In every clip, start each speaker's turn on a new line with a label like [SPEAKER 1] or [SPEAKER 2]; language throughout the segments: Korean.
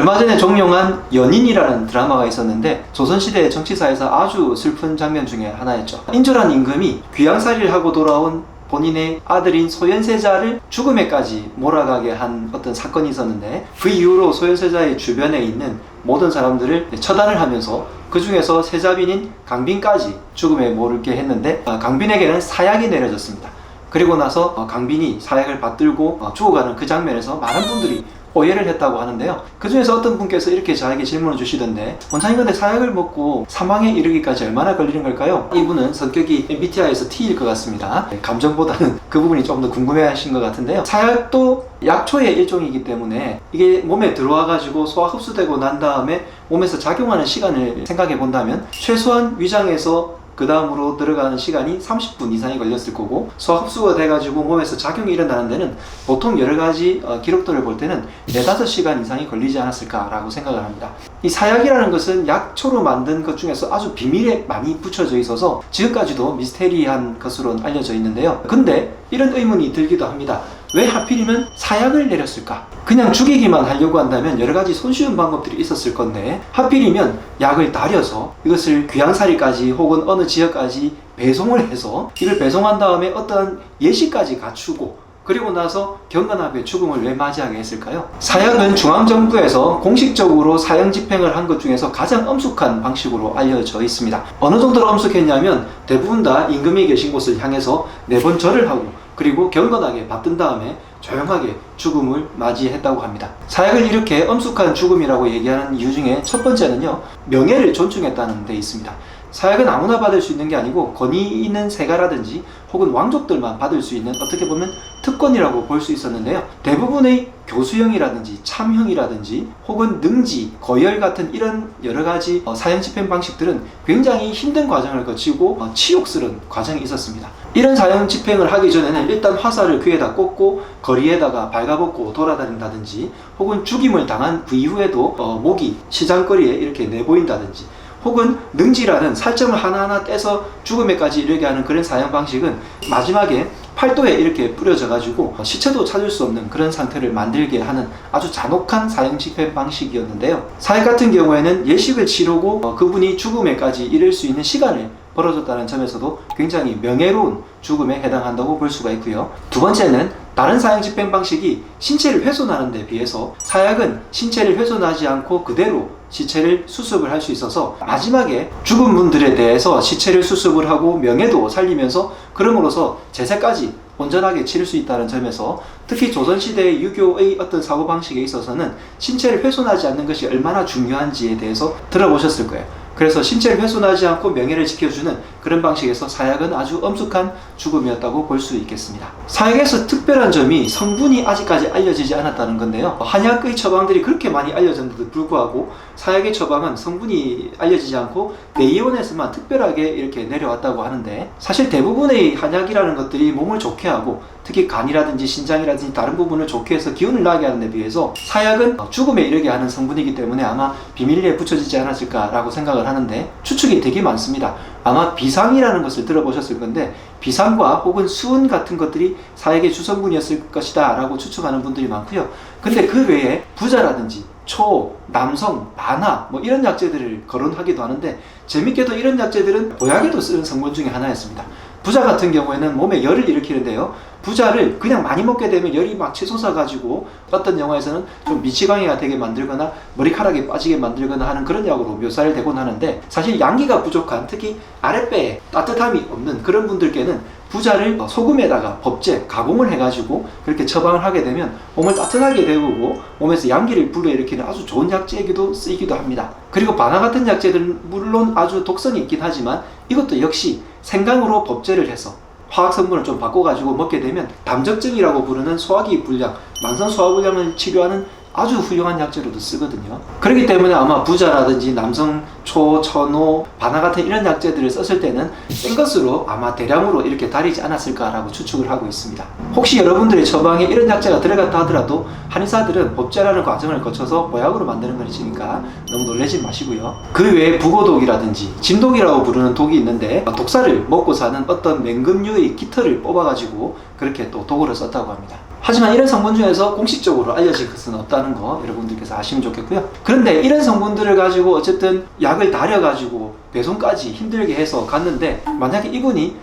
[SPEAKER 1] 얼마 전에 종영한 연인이라는 드라마가 있었는데 조선시대 정치사에서 아주 슬픈 장면 중에 하나였죠. 인조란 임금이 귀양살이를 하고 돌아온 본인의 아들인 소현세자를 죽음에까지 몰아가게 한 어떤 사건이 있었는데, 그 이후로 소현세자의 주변에 있는 모든 사람들을 처단을 하면서 그 중에서 세자빈인 강빈까지 죽음에 몰게 했는데, 강빈에게는 사약이 내려졌습니다. 그리고 나서 강빈이 사약을 받들고 죽어가는 그 장면에서 많은 분들이 오해를 했다고 하는데요. 그 중에서 어떤 분께서 이렇게 저에게 질문을 주시던데, 원장님 근데 사약을 먹고 사망에 이르기까지 얼마나 걸리는 걸까요? 이분은 성격이 MBTI에서 T일 것 같습니다. 감정보다는 그 부분이 좀 더 궁금해 하신 것 같은데요. 사약도 약초의 일종이기 때문에 이게 몸에 들어와 가지고 소화 흡수되고 난 다음에 몸에서 작용하는 시간을 생각해 본다면 최소한 위장에서 그 다음으로 들어가는 시간이 30분 이상이 걸렸을 거고, 소화 흡수가 돼가지고 몸에서 작용이 일어나는 데는 보통 여러가지 기록들을 볼 때는 4-5시간 이상이 걸리지 않았을까라고 생각을 합니다. 이 사약이라는 것은 약초로 만든 것 중에서 아주 비밀에 많이 붙여져 있어서 지금까지도 미스테리한 것으로 알려져 있는데요. 근데 이런 의문이 들기도 합니다. 왜 하필이면 사약을 내렸을까? 그냥 죽이기만 하려고 한다면 여러가지 손쉬운 방법들이 있었을 건데, 하필이면 약을 달여서 이것을 귀양살이까지 혹은 어느 지역까지 배송을 해서 이를 배송한 다음에 어떠한 예시까지 갖추고 그리고 나서 경건하게 죽음을 왜 맞이하게 했을까요? 사약은 중앙정부에서 공식적으로 사형 집행을 한 것 중에서 가장 엄숙한 방식으로 알려져 있습니다. 어느 정도로 엄숙했냐면 대부분 다 임금이 계신 곳을 향해서 4번 절을 하고 그리고 경건하게 받든 다음에 조용하게 죽음을 맞이했다고 합니다. 사약을 이렇게 엄숙한 죽음이라고 얘기하는 이유 중에 첫 번째는요, 명예를 존중했다는 데 있습니다. 사약은 아무나 받을 수 있는 게 아니고 권위 있는 세가라든지 혹은 왕족들만 받을 수 있는 어떻게 보면 특권이라고 볼 수 있었는데요. 대부분의 교수형이라든지 참형이라든지 혹은 능지, 거열 같은 이런 여러가지 사형 집행 방식들은 굉장히 힘든 과정을 거치고 치욕스러운 과정이 있었습니다. 이런 사형 집행을 하기 전에는 일단 화살을 귀에다 꽂고 거리에다가 발가벗고 돌아다닌다든지, 혹은 죽임을 당한 그 이후에도 목이 시장거리에 이렇게 내보인다든지, 혹은 능지라는 살점을 하나하나 떼서 죽음에까지 이르게 하는 그런 사형 방식은 마지막에 팔도에 이렇게 뿌려져 가지고 시체도 찾을 수 없는 그런 상태를 만들게 하는 아주 잔혹한 사형 집행 방식이었는데요. 사약 같은 경우에는 예식을 치르고 그분이 죽음에까지 이를 수 있는 시간을 벌어졌다는 점에서도 굉장히 명예로운 죽음에 해당한다고 볼 수가 있고요. 두 번째는 다른 사형 집행 방식이 신체를 훼손하는 데 비해서 사약은 신체를 훼손하지 않고 그대로 시체를 수습을 할 수 있어서 마지막에 죽은 분들에 대해서 시체를 수습을 하고 명예도 살리면서 그럼으로써 제사까지 온전하게 치를 수 있다는 점에서 특히 조선시대의 유교의 어떤 사고방식에 있어서는 신체를 훼손하지 않는 것이 얼마나 중요한지에 대해서 들어보셨을 거예요. 그래서 신체를 훼손하지 않고 명예를 지켜주는 그런 방식에서 사약은 아주 엄숙한 죽음이었다고 볼 수 있겠습니다. 사약에서 특별한 점이 성분이 아직까지 알려지지 않았다는 건데요. 한약의 처방들이 그렇게 많이 알려졌는데도 불구하고 사약의 처방은 성분이 알려지지 않고 내이원에서만 특별하게 이렇게 내려왔다고 하는데, 사실 대부분의 한약이라는 것들이 몸을 좋게 하고 특히 간이라든지 신장이라든지 다른 부분을 좋게 해서 기운을 나게 하는 데 비해서 사약은 죽음에 이르게 하는 성분이기 때문에 아마 비밀리에 붙여지지 않았을까라고 생각을 하는데, 추측이 되게 많습니다. 아마 비상이라는 것을 들어보셨을 건데 비상과 혹은 수은 같은 것들이 사약의 주성분이었을 것이다 라고 추측하는 분들이 많고요. 근데 그 외에 부자라든지 초, 남성, 만화 이런 약재들을 거론하기도 하는데, 재밌게도 이런 약재들은 보약에도 쓰는 성분 중에 하나였습니다. 부자 같은 경우에는 몸에 열을 일으키는데요, 부자를 그냥 많이 먹게 되면 열이 막 치솟아 가지고 어떤 영화에서는 좀 미치광이가 되게 만들거나 머리카락이 빠지게 만들거나 하는 그런 약으로 묘사를 되곤 하는데, 사실 양기가 부족한 특히 아랫배에 따뜻함이 없는 그런 분들께는 부자를 소금에다가 법제, 가공을 해가지고 그렇게 처방을 하게 되면 몸을 따뜻하게 데우고 몸에서 양기를 불러일으키는 아주 좋은 약재이기도 쓰이기도 합니다. 그리고 바나 같은 약재들은 물론 아주 독성이 있긴 하지만 이것도 역시 생강으로 법제를 해서 화학 성분을 좀 바꿔가지고 먹게 되면 담적증이라고 부르는 소화기 불량, 만성 소화불량을 치료하는 아주 훌륭한 약재로도 쓰거든요. 그렇기 때문에 아마 부자라든지 남성, 초, 천호, 바나 같은 이런 약재들을 썼을 때는 센 것으로 아마 대량으로 이렇게 다리지 않았을까라고 추측을 하고 있습니다. 혹시 여러분들의 처방에 이런 약재가 들어갔다 하더라도 한의사들은 법제라는 과정을 거쳐서 보약으로 만드는 것이니까 너무 놀라지 마시고요. 그 외에 부고독이라든지 진독이라고 부르는 독이 있는데, 독사를 먹고 사는 어떤 맹금류의 깃털을 뽑아가지고 그렇게 또 독으로 썼다고 합니다. 하지만 이런 성분 중에서 공식적으로 알려진 것은 없다는 거 여러분들께서 아시면 좋겠고요. 그런데 이런 성분들을 가지고 어쨌든 약을 달여가지고 배송까지 힘들게 해서 갔는데 만약에 이분이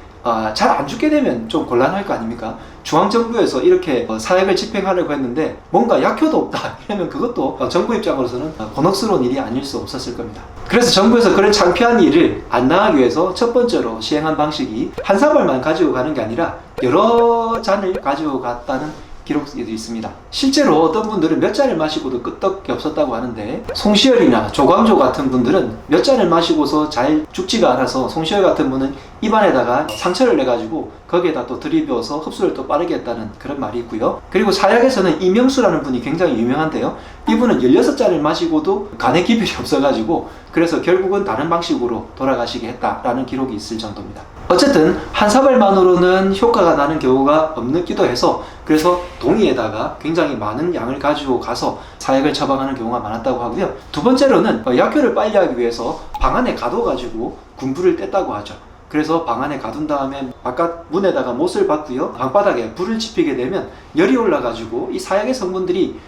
[SPEAKER 1] 잘 안 죽게 되면 좀 곤란할 거 아닙니까? 중앙정부에서 이렇게 사약을 집행하려고 했는데 뭔가 약효도 없다 이러면 그것도 정부 입장으로서는 곤혹스러운 일이 아닐 수 없었을 겁니다. 그래서 정부에서 그런 창피한 일을 안 당하기 위해서 첫 번째로 시행한 방식이 한 사발만 가지고 가는 게 아니라 여러 잔을 가지고 갔다는 기록도 있습니다. 실제로 어떤 분들은 몇 잔을 마시고도 끄떡이 없었다고 하는데 송시열이나 조광조 같은 분들은 몇 잔을 마시고서 잘 죽지가 않아서 송시열 같은 분은 입안에다가 상처를 내가지고 거기에다 또 들이부어서 흡수를 또 빠르게 했다는 그런 말이 있고요. 그리고 사약에서는 이명수라는 분이 굉장히 유명한데요. 이분은 16잔을 마시고도 간에 기별이 없어가지고 그래서 결국은 다른 방식으로 돌아가시게 했다라는 기록이 있을 정도입니다. 어쨌든 한 사발만으로는 효과가 나는 경우가 없기도 해서 그래서 동의에다가 굉장히 많은 양을 가지고 가서 사약을 처방하는 경우가 많았다고 하고요. 두 번째로는 약효를 빨리 하기 위해서 방 안에 가둬가지고 군부를 뗐다고 하죠. 그래서 방 안에 가둔 다음에 바깥 문에다가 못을 박고요. 방바닥에 불을 지피게 되면 열이 올라가지고 이 사약의 성분들이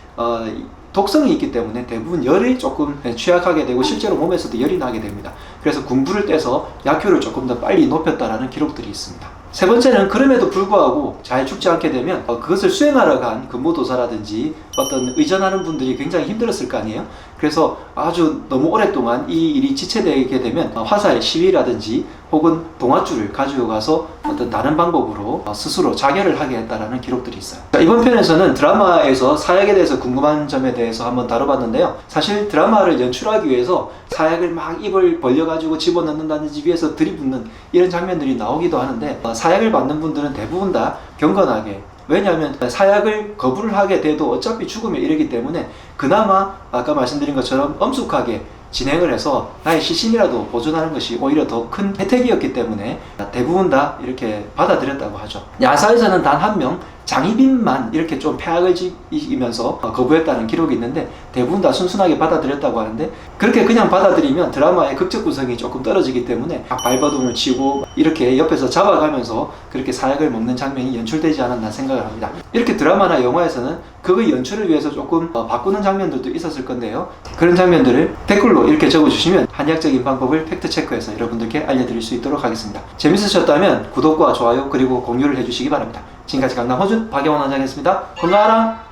[SPEAKER 1] 독성이 있기 때문에 대부분 열이 조금 취약하게 되고 실제로 몸에서도 열이 나게 됩니다. 그래서 군부를 떼서 약효를 조금 더 빨리 높였다라는 기록들이 있습니다. 세 번째는 그럼에도 불구하고 잘 죽지 않게 되면 그것을 수행하러 간 근무도사라든지 어떤 의전하는 분들이 굉장히 힘들었을 거 아니에요. 그래서 아주 너무 오랫동안 이 일이 지체되게 되면 화살 시위라든지 혹은 동아줄을 가지고 가서 어떤 다른 방법으로 스스로 자결을 하게 했다라는 기록들이 있어요. 이번 편에서는 드라마에서 사약에 대해서 궁금한 점에 대해서 한번 다뤄봤는데요. 사실 드라마를 연출하기 위해서 사약을 막 입을 벌려가지고 집어넣는다든지 위에서 들이붓는 이런 장면들이 나오기도 하는데 사약을 받는 분들은 대부분 다 경건하게, 왜냐하면 사약을 거부를 하게 돼도 어차피 죽음에 이르기 때문에 그나마 아까 말씀드린 것처럼 엄숙하게 진행을 해서 나의 시신이라도 보존하는 것이 오히려 더 큰 혜택이었기 때문에 대부분 다 이렇게 받아들였다고 하죠. 야사에서는 단 한 명 장희빈만 이렇게 좀 폐악을 지으면서 거부했다는 기록이 있는데 대부분 다 순순하게 받아들였다고 하는데 그렇게 그냥 받아들이면 드라마의 극적 구성이 조금 떨어지기 때문에 발버둥을 치고 이렇게 옆에서 잡아가면서 그렇게 사약을 먹는 장면이 연출되지 않았나 생각을 합니다. 이렇게 드라마나 영화에서는 그의 연출을 위해서 조금 바꾸는 장면들도 있었을 건데요. 그런 장면들을 댓글로 이렇게 적어주시면 한의학적인 방법을 팩트체크해서 여러분들께 알려드릴 수 있도록 하겠습니다. 재밌으셨다면 구독과 좋아요 그리고 공유를 해주시기 바랍니다. 지금까지 강남 허준 박영원 원장이었습니다. 건강하라!